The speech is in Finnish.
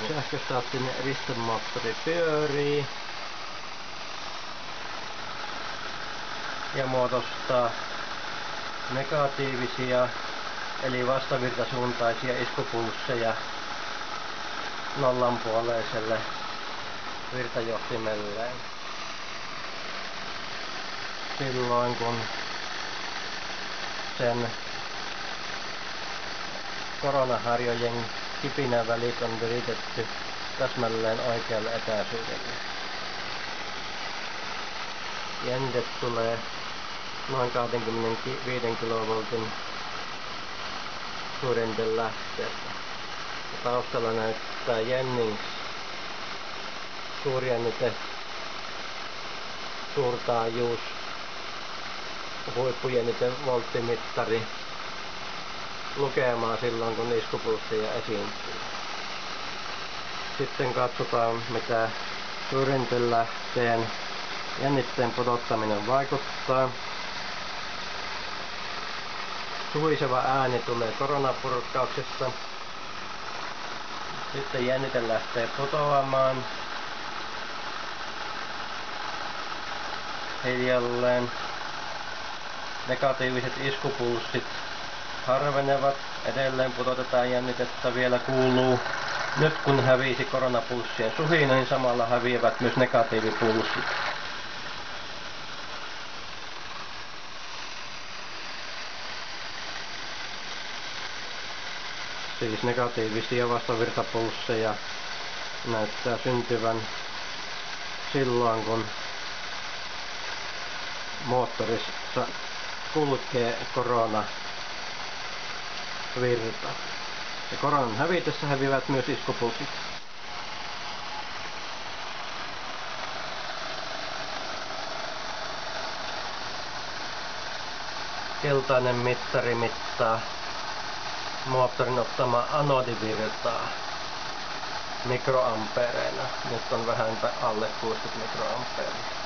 Sähköstaattinen ristemoottori pyörii ja muodostaa negatiivisia eli vastavirtasuuntaisia iskupulsseja nollanpuoleiselle virtajohtimelleen silloin kun sen koronaharjojen kipinävälit on viritetty täsmälleen oikealle etäisyydelle. Jännite tulee noin 25 kV suhdintelähteestä. Taustalla näyttää Jennings suurjännite suurtaajuus huippujännite volttimittari lukemaan silloin kun iskupulsseja esiintyy. Sitten katsotaan mitä suurjännitelähteen jännitteen pudottaminen vaikuttaa. Suhiseva ääni tulee koronapurkkauksesta. Sitten jännite lähtee putoamaan hiljalleen. Negatiiviset iskupulssit harvenevat. Edelleen pudotetaan jännitettä. Vielä kuuluu. Nyt kun hävisi koronapulssien suhina, niin samalla häviävät myös negatiivipulssit. Siis negatiivisia vastavirtapulsseja näyttää syntyvän silloin kun moottorissa kulkee koronavirta. Ja koronan hävitessä häviävät myös iskupulssit. Keltainen mittari mittaa moottorin ottama anodivirtaa mikroampereina. Nyt on vähän alle 60 mikroamperia.